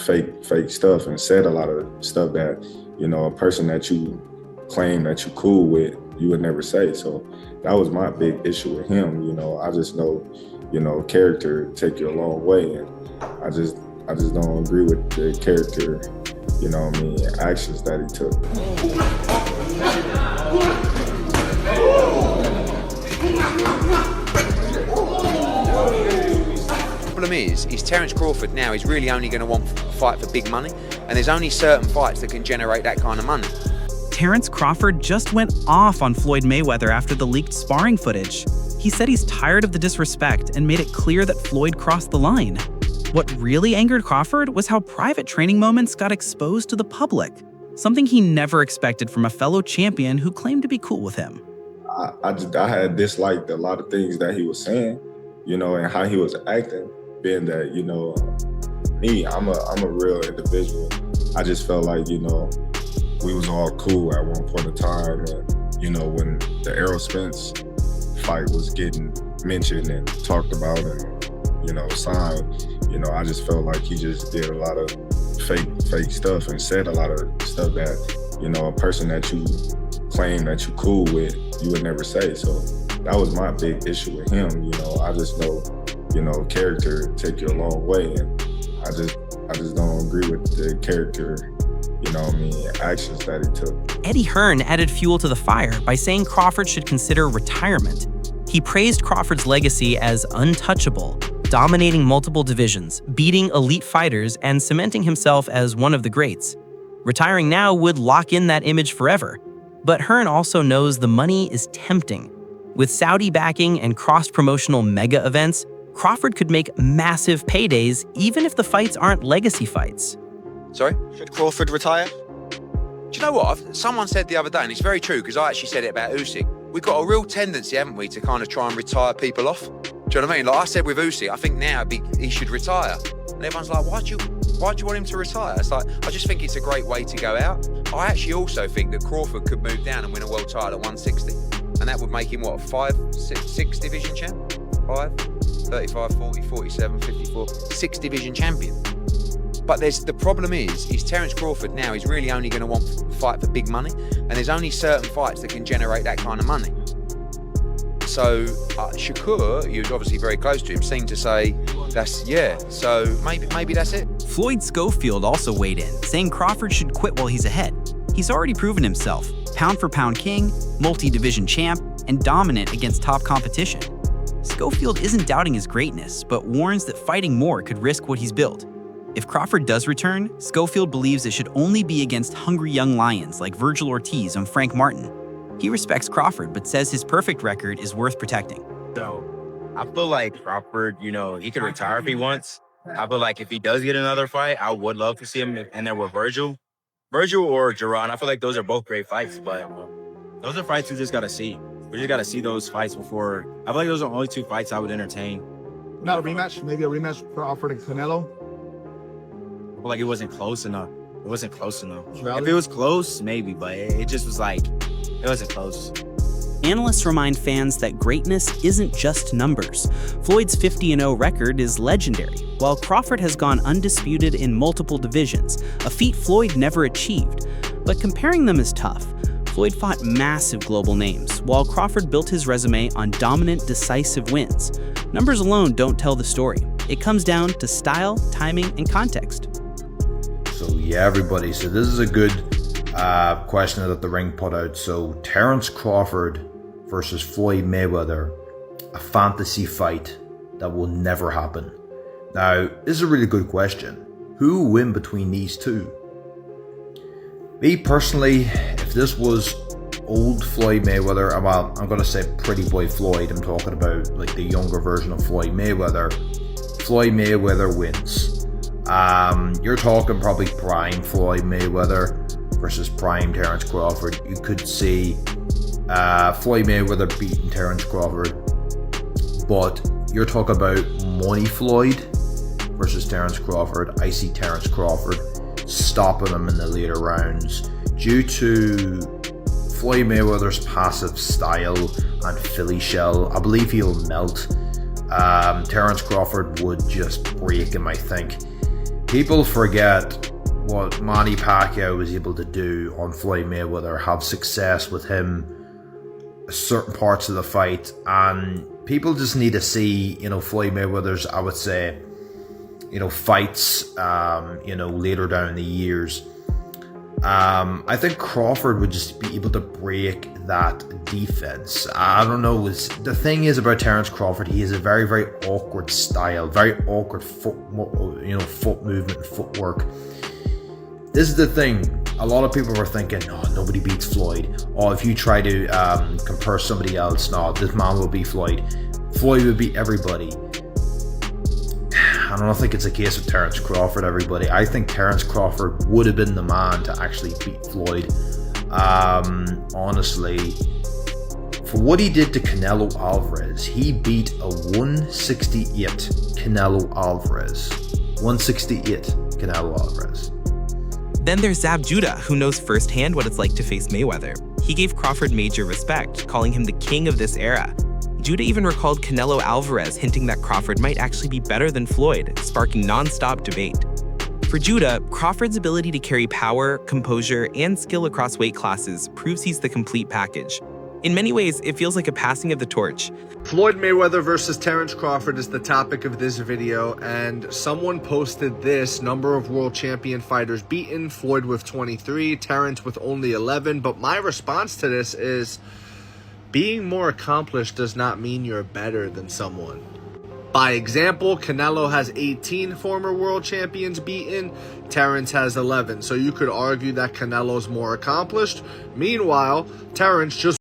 fake stuff and said a lot of stuff that, a person that you claim that you cool with, you would never say. So that was my big issue with him. I just know, character take you a long way, and I just don't agree with the character, actions that he took. Problem is Terence Crawford now is really only going to want to fight for big money, and there's only certain fights that can generate that kind of money. Terence Crawford just went off on Floyd Mayweather after the leaked sparring footage. He said he's tired of the disrespect and made it clear that Floyd crossed the line. What really angered Crawford was how private training moments got exposed to the public, something he never expected from a fellow champion who claimed to be cool with him. I had disliked a lot of things that he was saying, and how he was acting, being that, me, I'm a real individual. I just felt like, we was all cool at one point in time, and, when the Errol Spence fight was getting mentioned and talked about and, signed, I just felt like he just did a lot of fake stuff and said a lot of stuff that, a person that you claim that you cool with, you would never say. So that was my big issue with him. I just know, character take you a long way, and I just don't agree with the character, actions that he took. Eddie Hearn added fuel to the fire by saying Crawford should consider retirement. He praised Crawford's legacy as untouchable, dominating multiple divisions, beating elite fighters, and cementing himself as one of the greats. Retiring now would lock in that image forever. But Hearn also knows the money is tempting. With Saudi backing and cross-promotional mega events, Crawford could make massive paydays even if the fights aren't legacy fights. Sorry? Should Crawford retire? Do you know what? Someone said the other day, and it's very true, because I actually said it about Usyk. We've got a real tendency, haven't we, to kind of try and retire people off? Do you know what I mean? Like I said with Usyk, I think now he should retire. And everyone's like, why do you want him to retire? It's like, I just think it's a great way to go out. I actually also think that Crawford could move down and win a world title at 160. And that would make him, what, 6 division champ? 5, 35, 40, 47, 54, 6 division champion. But the problem is Terence Crawford now is really only going to want to fight for big money, and there's only certain fights that can generate that kind of money. So Shakur, who's obviously very close to him, seemed to say, so maybe that's it. Floyd Schofield also weighed in, saying Crawford should quit while he's ahead. He's already proven himself, pound-for-pound king, multi-division champ, and dominant against top competition. Schofield isn't doubting his greatness, but warns that fighting more could risk what he's built. If Crawford does return, Schofield believes it should only be against hungry young lions like Virgil Ortiz and Frank Martin. He respects Crawford, but says his perfect record is worth protecting. So I feel like Crawford, he could retire if he wants. I feel like if he does get another fight, I would love to see him in there with Virgil or Jerron. I feel like those are both great fights, but those are fights we just got to see. We just got to see those fights before. I feel like those are the only 2 fights I would entertain. Not a rematch? Maybe a rematch for Crawford and Canelo? I feel like it wasn't close enough. If Really? it was close, maybe, but it just was like, it wasn't close. Analysts remind fans that greatness isn't just numbers. Floyd's 50-0 record is legendary, while Crawford has gone undisputed in multiple divisions, a feat Floyd never achieved. But comparing them is tough. Floyd fought massive global names, while Crawford built his resume on dominant, decisive wins. Numbers alone don't tell the story. It comes down to style, timing, and context. So yeah, everybody, so this is a good question that the ring put out. So Terence Crawford versus Floyd Mayweather, a fantasy fight that will never happen. Now, this is a really good question. Who will win between these two? Me personally, if this was old Floyd Mayweather, I'm going to say pretty boy Floyd, I'm talking about like the younger version of Floyd Mayweather wins. You're talking probably prime Floyd Mayweather versus prime Terence Crawford. You could see Floyd Mayweather beating Terence Crawford, but you're talking about money Floyd versus Terence Crawford. I see Terence Crawford stopping him in the later rounds due to Floyd Mayweather's passive style and Philly shell. I believe he'll melt. Terence Crawford would just break him, I think. People forget what Manny Pacquiao was able to do on Floyd Mayweather, have success with him certain parts of the fight, and people just need to see, you know, Floyd Mayweather's, I would say, you know, fights, you know, later down in the years. I think Crawford would just be able to break that defense. I don't know. The thing is about Terence Crawford, he has a very, very awkward style, very awkward foot movement, footwork. This is the thing. A lot of people were thinking, oh, nobody beats Floyd. Or if you try to compare somebody else, no, this man will beat Floyd. Floyd would beat everybody. I don't think it's a case of Terence Crawford, everybody. I think Terence Crawford would have been the man to actually beat Floyd. Honestly, for what he did to Canelo Alvarez, he beat a 168 Canelo Alvarez. 168 Canelo Alvarez. Then there's Zab Judah, who knows firsthand what it's like to face Mayweather. He gave Crawford major respect, calling him the king of this era. Judah even recalled Canelo Alvarez hinting that Crawford might actually be better than Floyd, sparking non-stop debate. For Judah, Crawford's ability to carry power, composure, and skill across weight classes proves he's the complete package. In many ways, it feels like a passing of the torch. Floyd Mayweather versus Terence Crawford is the topic of this video, and someone posted this: number of world champion fighters beaten, Floyd with 23, Terence with only 11. But my response to this is, being more accomplished does not mean you're better than someone. By example, Canelo has 18 former world champions beaten, Terence has 11. So you could argue that Canelo's more accomplished. Meanwhile, Terence just